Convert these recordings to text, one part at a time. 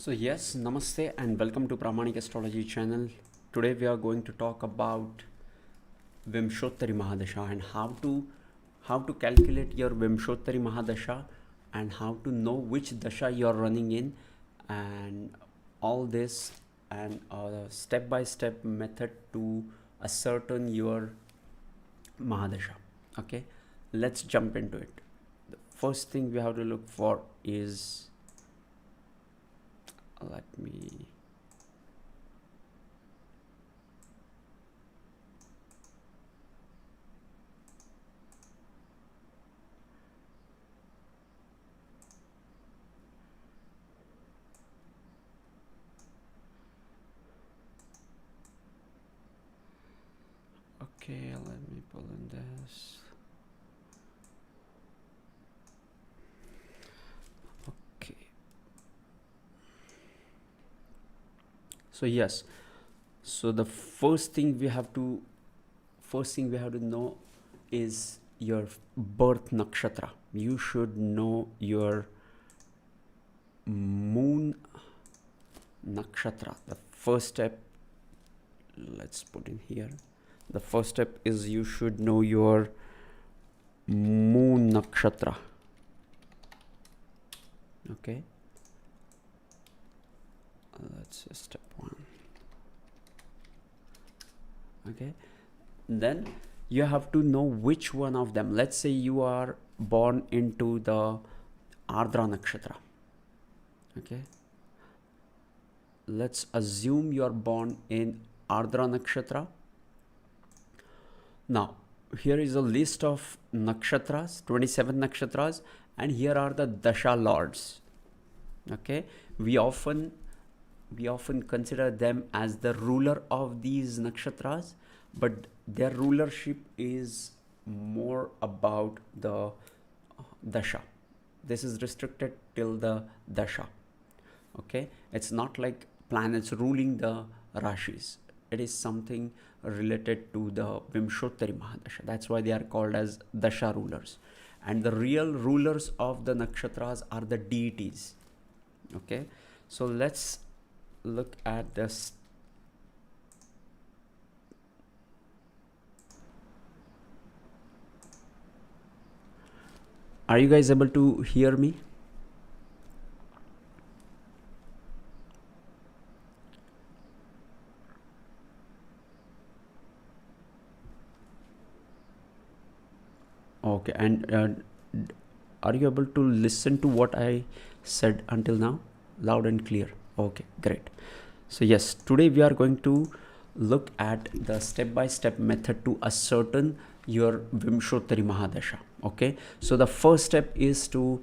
So yes, namaste and welcome to Pramanic Astrology channel. Today we are going to talk about Vimshottari Mahadasha and how to calculate your Vimshottari Mahadasha and how to know which dasha you are running in, and all this, and a step-by-step method to ascertain your Mahadasha. Okay, let's jump into it. The first thing we have to look for is, let me okay, let me pull in this. Okay, so yes, so the first thing we have to know is your birth nakshatra. You should know your moon nakshatra. The first step, let's put in here, the first step is you should know your moon nakshatra. Okay, let's say step 1. Okay, then you have to know which one of them. Let's say you are born into the Ardra nakshatra. Okay, let's assume you are born in Ardra nakshatra. Now here is a list of nakshatras, 27 nakshatras, and here are the dasha lords. Okay, we often consider them as the ruler of these nakshatras, but their rulership is more about the dasha. This is restricted till the dasha. Okay, it's not like planets ruling the rashis. It is something related to the Vimshottari Mahadasha. That's why they are called as dasha rulers. And the real rulers of the nakshatras are the deities. Okay, so let's look at this. Are you guys able to hear me? Okay, and are you able to listen to what I said until now? Loud and clear. Okay, great. So yes, today we are going to look at the step-by-step method to ascertain your Vimshottari Mahadasha. Okay, so the first step is to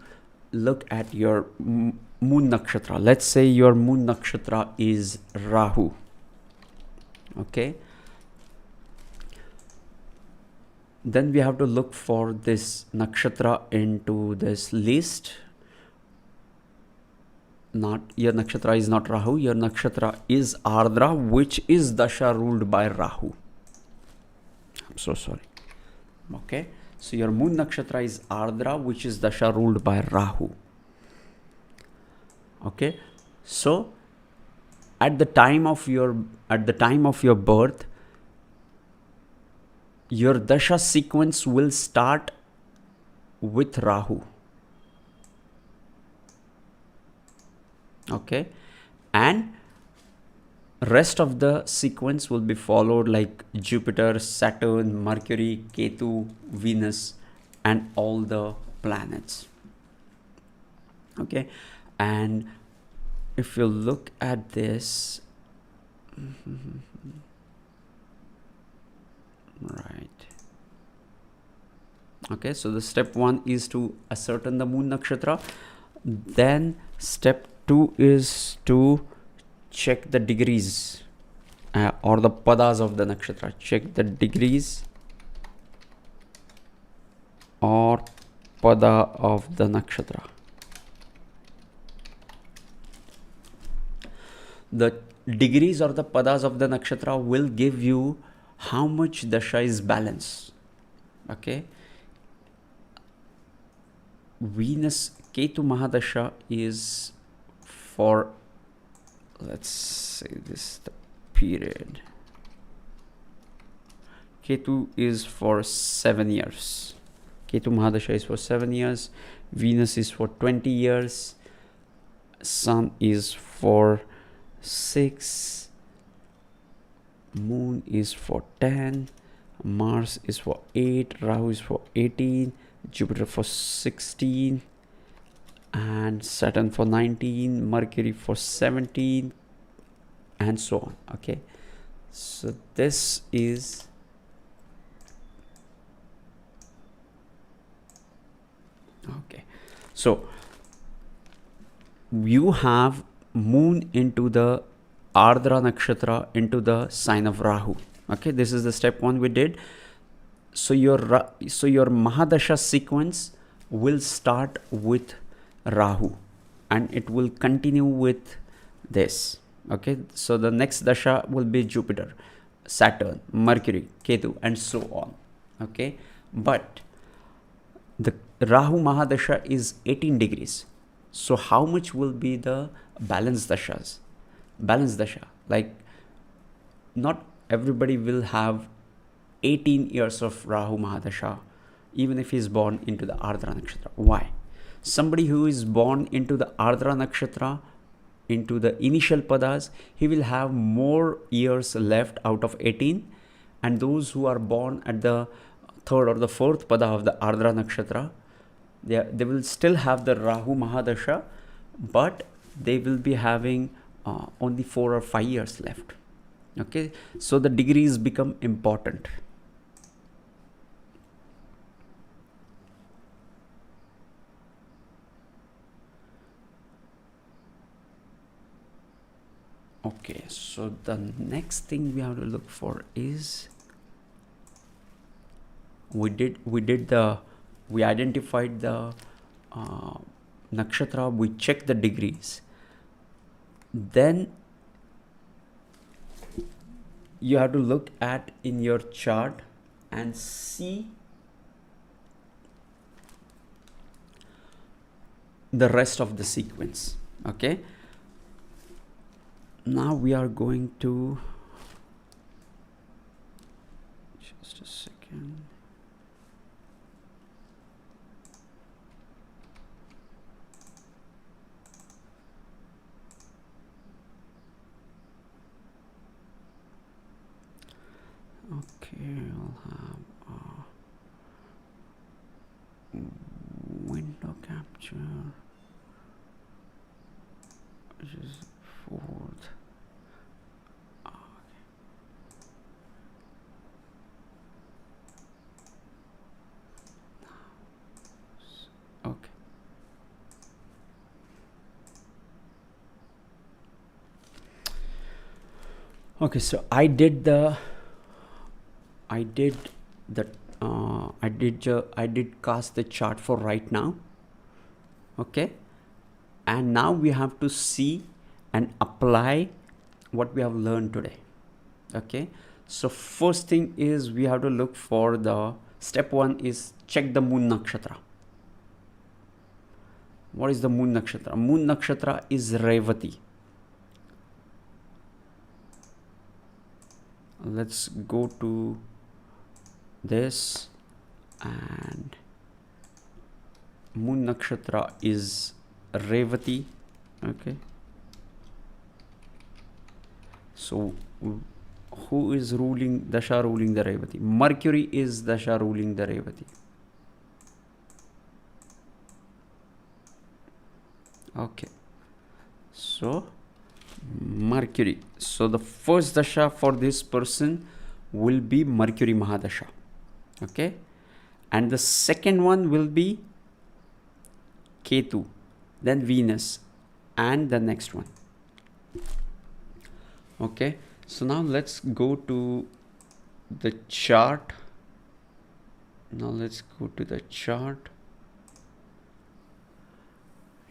look at your moon nakshatra. Let's say your moon nakshatra is Rahu. Okay, then we have to look for this nakshatra into this list. Not your nakshatra is not Rahu, your nakshatra is Ardra, which is dasha ruled by Rahu. I'm so sorry. Okay, so your moon nakshatra is Ardra, which is dasha ruled by Rahu. Okay, so at the time of your birth, your dasha sequence will start with Rahu. Okay, and rest of the sequence will be followed like Jupiter, Saturn, Mercury, Ketu, Venus, and all the planets. Okay, and if you look at this, right. Okay, so the step 1 is to ascertain the moon nakshatra. Then step 2 is to check the degrees or the padas of the nakshatra. Check the degrees or pada of the nakshatra. The degrees or the padas of the nakshatra will give you how much dasha is balanced. Okay, Venus Ketu Mahadasha is for let's say this the period. Ketu is for 7 years. Ketu Mahadasha is for 7 years. Venus is for 20 years. Sun is for 6. Moon is for 10. Mars is for 8. Rahu is for 18. Jupiter for 16. And Saturn for 19. Mercury for 17. And so on. Okay. So this is okay. So you have moon into the Ardra Nakshatra into the sign of Rahu. Okay, this is the step 1 we did. So your Mahadasha sequence will start with Rahu and it will continue with this. Okay, so the next dasha will be Jupiter, Saturn, Mercury, Ketu, and so on. Okay, but the Rahu Mahadasha is 18 degrees. So how much will be the balance dashas? Balance dasha, like not everybody will have 18 years of Rahu Mahadasha, even if he is born into the Ardra Nakshatra. Why? Somebody who is born into the Ardra Nakshatra, into the initial padas, he will have more years left out of 18, and those who are born at the third or the fourth pada of the Ardra Nakshatra, they will still have the Rahu Mahadasha, but they will be having only 4 or 5 years left. Okay, so the degrees become important. Okay, so the next thing we have to look for is we identified the nakshatra, we checked the degrees. Then you have to look at in your chart and see the rest of the sequence. Okay, now we are going to just a second. Okay, I'll have window capture, which is 4th. Okay. Okay, so I did cast the chart for right now. Okay, and now we have to see and apply what we have learned today. Okay, so first thing is we have to look for the step 1 is check the moon nakshatra. What is the moon nakshatra? Moon nakshatra is Revati. Let's go to this, and moon nakshatra is Revati. Okay, so who is ruling dasha ruling the Revati? Mercury is dasha ruling the Revati. Okay, so Mercury, so the first dasha for this person will be Mercury Mahadasha. Okay, and the second one will be Ketu, then Venus, and the next one. Okay, so now let's go to the chart. Now let's go to the chart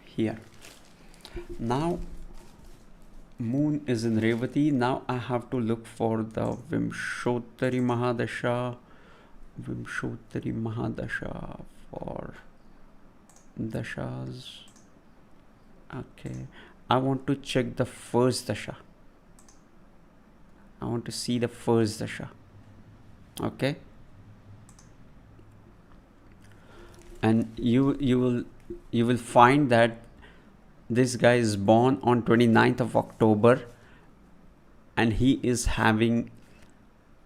here. Now moon is in Revati. Now I have to look for the Vimshottari Mahadasha. Vimshottari Mahadasha for dashas. Okay, I want to check the first dasha. I want to see the first dasha. Okay. And you will find that this guy is born on 29th of October and he is having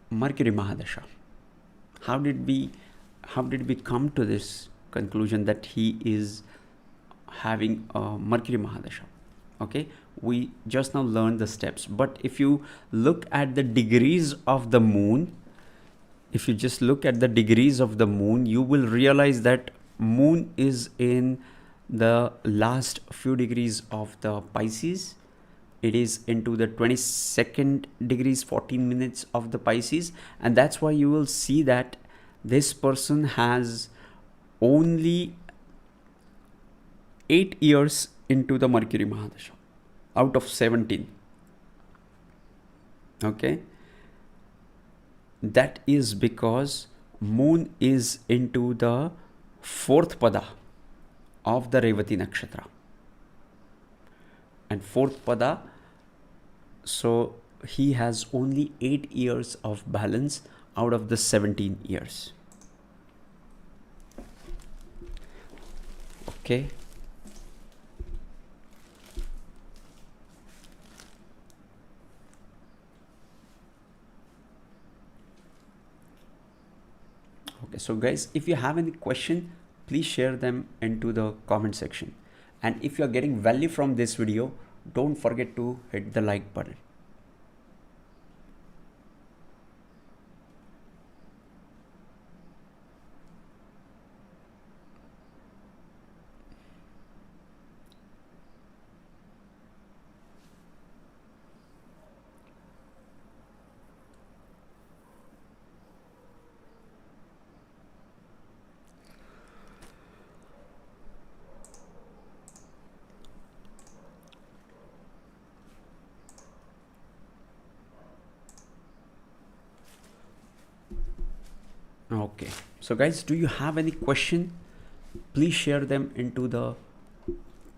Mercury Mahadasha. How did we come to this conclusion that he is having a Mercury Mahadasha? Okay, we just now learned the steps, but if you look at the degrees of the moon, if you just look at the degrees of the moon, you will realize that moon is in the last few degrees of the Pisces. It is into the 22nd degrees 14 minutes of the Pisces, and that's why you will see that this person has only 8 years into the Mercury Mahadasha out of 17. Okay, that is because moon is into the 4th pada of the Revati nakshatra, and 4th pada, so he has only 8 years of balance out of the 17 years. Okay. Okay, so guys, if you have any question, please share them into the comment section. And if you are getting value from this video, don't forget to hit the like button. Okay, so guys, do you have any question? Please share them into the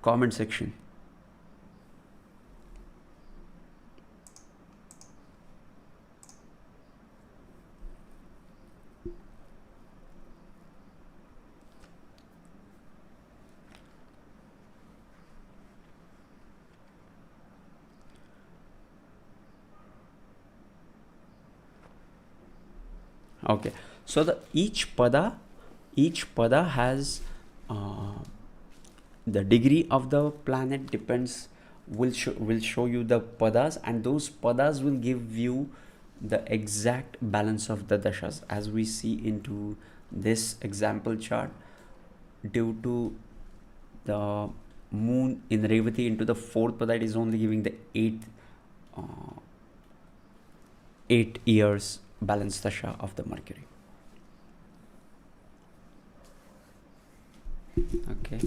comment section. Okay, so the each pada has the degree of the planet depends, will show you the padas, and those padas will give you the exact balance of the dashas, as we see into this example chart. Due to the moon in Revati into the 4th pada, it is only giving the 8 years balance dasha of the Mercury. Okay.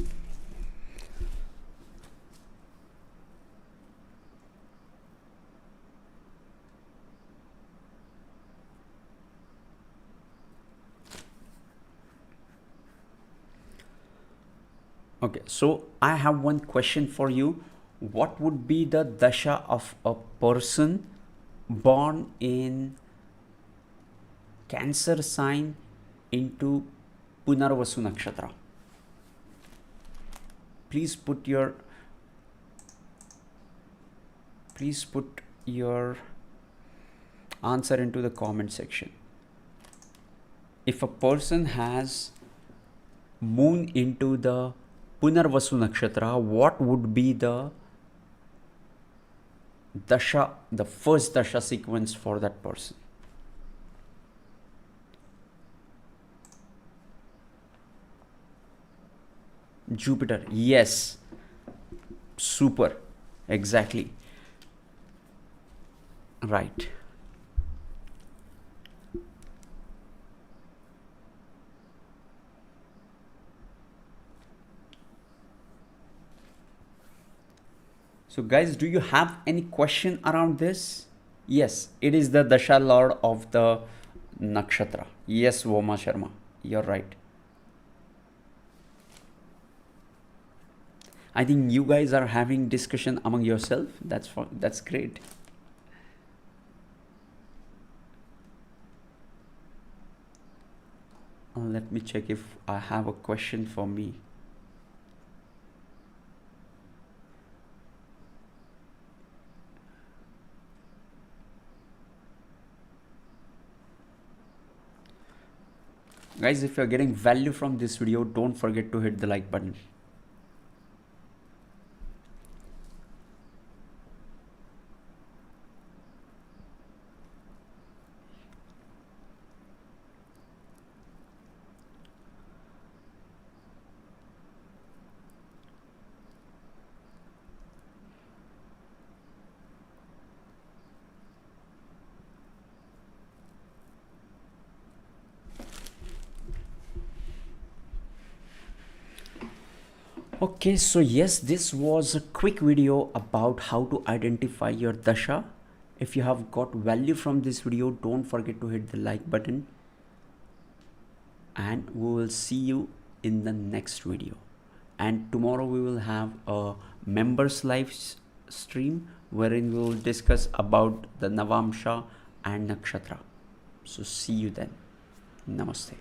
Okay, so I have one question for you. What would be the dasha of a person born in Cancer sign into Punarvasu nakshatra? Please put your answer into the comment section. If a person has moon into the Punarvasu nakshatra, what would be the dasha, the first dasha sequence for that person? Jupiter, yes, super, exactly, right. So guys, do you have any question around this? Yes, it is the dasha lord of the nakshatra. Yes, Voma Sharma, you're right. I think you guys are having discussion among yourself. That's great. Let me check if I have a question for me. Guys, if you're getting value from this video, don't forget to hit the like button. Okay, so yes, this was a quick video about how to identify your dasha. If you have got value from this video, don't forget to hit the like button, and we will see you in the next video. And tomorrow we will have a members live stream wherein we will discuss about the Navamsha and Nakshatra. So see you then. Namaste.